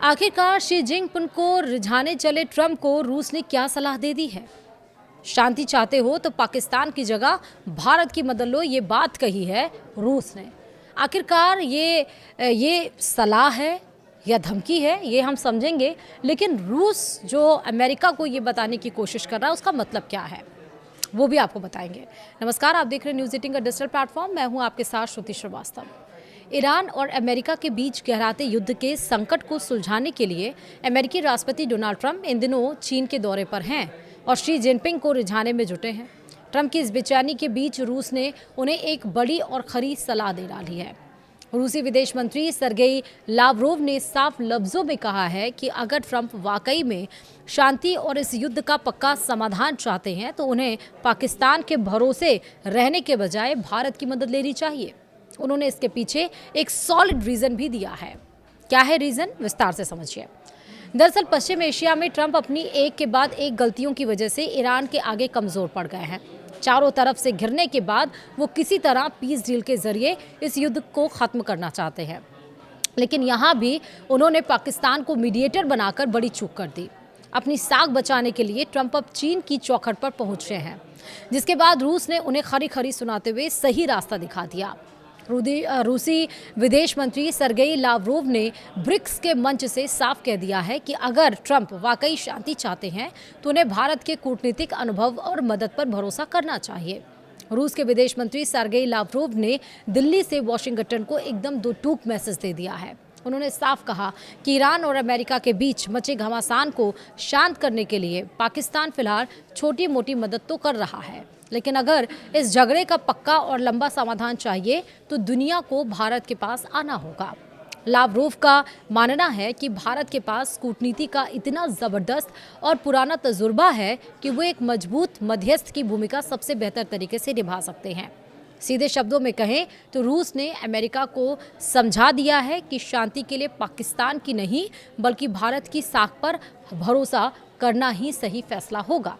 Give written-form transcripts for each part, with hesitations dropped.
आखिरकार Xi Jinping को रिझाने चले ट्रंप को रूस ने क्या सलाह दे दी है? शांति चाहते हो तो पाकिस्तान की जगह भारत की मदद लो, ये बात कही है रूस ने। आखिरकार ये सलाह है या धमकी है, ये हम समझेंगे, लेकिन रूस जो अमेरिका को ये बताने की कोशिश कर रहा है उसका मतलब क्या है वो भी आपको बताएंगे। नमस्कार, आप देख रहे हैं न्यूज़ 18 का डिजिटल प्लेटफॉर्म। मैं हूं आपके साथ श्रुति श्रीवास्तव। ईरान और अमेरिका के बीच गहराते युद्ध के संकट को सुलझाने के लिए अमेरिकी राष्ट्रपति डोनाल्ड ट्रंप इन दिनों चीन के दौरे पर हैं और शी जिनपिंग को रिझाने में जुटे हैं। ट्रंप की इस बेचैनी के बीच रूस ने उन्हें एक बड़ी और खरी सलाह दे डाली है। रूसी विदेश मंत्री सरगेई लावरोव ने साफ लफ्जों में कहा है कि अगर ट्रंप वाकई में शांति और इस युद्ध का पक्का समाधान चाहते हैं तो उन्हें पाकिस्तान के भरोसे रहने के बजाय भारत की मदद लेनी चाहिए। उन्होंने इसके पीछे एक सॉलिड रीजन भी दिया है। क्या है रीजन, विस्तार से समझिए। दरअसल पश्चिम एशिया में ट्रंप अपनी एक के बाद एक गलतियों की वजह से ईरान के आगे कमजोर पड़ गए हैं। चारों तरफ से घिरने के बाद वो किसी तरह पीस डील के जरिए इस युद्ध को खत्म करना चाहते हैं, लेकिन यहाँ भी उन्होंने पाकिस्तान को मीडिएटर बनाकर बड़ी चूक कर दी। अपनी साख बचाने के लिए ट्रंप अब चीन की चौखट पर पहुंचे हैं, जिसके बाद रूस ने उन्हें खरी खरी सुनाते हुए सही रास्ता दिखा दिया। रूसी विदेश मंत्री सरगेई लावरोव ने ब्रिक्स के मंच से साफ कह दिया है कि अगर ट्रंप वाकई शांति चाहते हैं तो उन्हें भारत के कूटनीतिक अनुभव और मदद पर भरोसा करना चाहिए। रूस के विदेश मंत्री सरगेई लावरोव ने दिल्ली से वॉशिंगटन को एकदम दो टूक मैसेज दे दिया है। उन्होंने साफ कहा कि ईरान और अमेरिका के बीच मचे घमासान को शांत करने के लिए पाकिस्तान फिलहाल छोटी मोटी मदद तो कर रहा है, लेकिन अगर इस झगड़े का पक्का और लंबा समाधान चाहिए तो दुनिया को भारत के पास आना होगा। लावरोव का मानना है कि भारत के पास कूटनीति का इतना ज़बरदस्त और पुराना तजुर्बा है कि वो एक मजबूत मध्यस्थ की भूमिका सबसे बेहतर तरीके से निभा सकते हैं। सीधे शब्दों में कहें तो रूस ने अमेरिका को समझा दिया है कि शांति के लिए पाकिस्तान की नहीं बल्कि भारत की साख पर भरोसा करना ही सही फैसला होगा।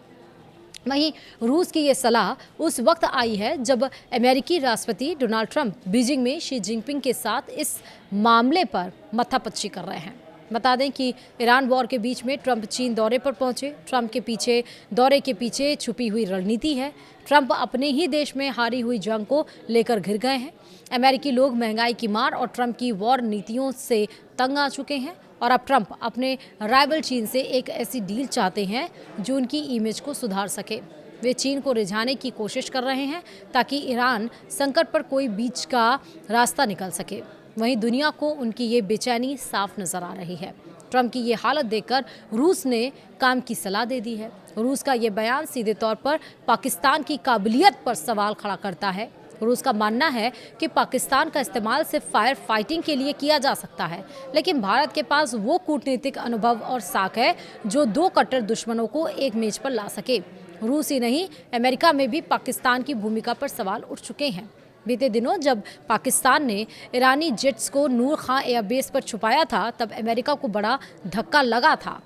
वहीं रूस की ये सलाह उस वक्त आई है जब अमेरिकी राष्ट्रपति डोनाल्ड ट्रंप बीजिंग में शी जिनपिंग के साथ इस मामले पर मत्थापच्ची कर रहे हैं। बता दें कि ईरान वॉर के बीच में ट्रंप चीन दौरे पर पहुंचे। ट्रंप के दौरे के पीछे छुपी हुई रणनीति है। ट्रंप अपने ही देश में हारी हुई जंग को लेकर घिर गए हैं। अमेरिकी लोग महंगाई की मार और ट्रंप की वॉर नीतियों से तंग आ चुके हैं और अब ट्रंप अपने राइवल चीन से एक ऐसी डील चाहते हैं जो उनकी इमेज को सुधार सके। वे चीन को रिझाने की कोशिश कर रहे हैं ताकि ईरान संकट पर कोई बीच का रास्ता निकल सके। वहीं दुनिया को उनकी ये बेचैनी साफ नजर आ रही है। ट्रंप की ये हालत देखकर रूस ने काम की सलाह दे दी है। रूस का ये बयान सीधे तौर पर पाकिस्तान की काबिलियत पर सवाल खड़ा करता है। रूस का मानना है कि पाकिस्तान का इस्तेमाल सिर्फ फायर फाइटिंग के लिए किया जा सकता है, लेकिन भारत के पास वो कूटनीतिक अनुभव और साख है जो दो कट्टर दुश्मनों को एक मेज पर ला सके। रूस ही नहीं, अमेरिका में भी पाकिस्तान की भूमिका पर सवाल उठ चुके हैं। बीते दिनों जब पाकिस्तान ने ईरानी जेट्स को नूर खां एयरबेस पर छुपाया था तब अमेरिका को बड़ा धक्का लगा था,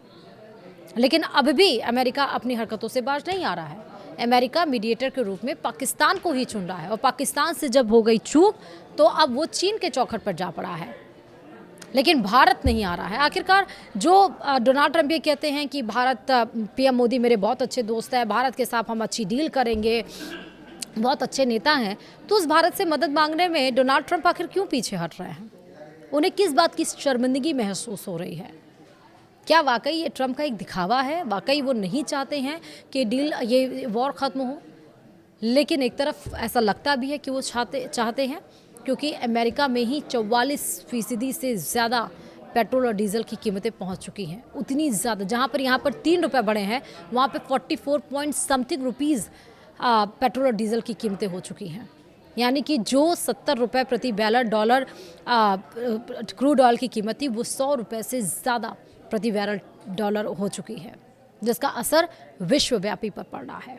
लेकिन अब भी अमेरिका अपनी हरकतों से बाज नहीं आ रहा है। अमेरिका मीडिएटर के रूप में पाकिस्तान को ही चुन रहा है और पाकिस्तान से जब हो गई चूक तो अब वो चीन के चौखट पर जा पड़ा है, लेकिन भारत नहीं आ रहा है। आखिरकार जो डोनाल्ड ट्रंप ये कहते हैं कि भारत, पीएम मोदी मेरे बहुत अच्छे दोस्त हैं, भारत के साथ हम अच्छी डील करेंगे, बहुत अच्छे नेता हैं, तो उस भारत से मदद मांगने में डोनाल्ड ट्रंप आखिर क्यों पीछे हट रहे हैं? उन्हें किस बात की शर्मिंदगी महसूस हो रही है? क्या वाकई ये ट्रंप का एक दिखावा है? वाकई वो नहीं चाहते हैं कि डील, ये वॉर ख़त्म हो? लेकिन एक तरफ ऐसा लगता भी है कि वो चाहते हैं, क्योंकि अमेरिका में ही 44% से ज़्यादा पेट्रोल और डीजल की कीमतें पहुंच चुकी हैं। उतनी ज़्यादा, जहां पर यहाँ पर 3 रुपये बढ़े हैं वहाँ पे 44 पॉइंट समथिंग रुपीज़ पेट्रोल और डीजल की कीमतें हो चुकी हैं। यानी कि जो 70 रुपये प्रति बैरल डॉलर क्रूड ऑयल की कीमत थी वो 100 रुपये से ज़्यादा प्रति बैरल डॉलर हो चुकी है, जिसका असर विश्वव्यापी पर पड़ रहा है।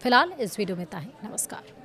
फिलहाल इस वीडियो में इतना ही। नमस्कार।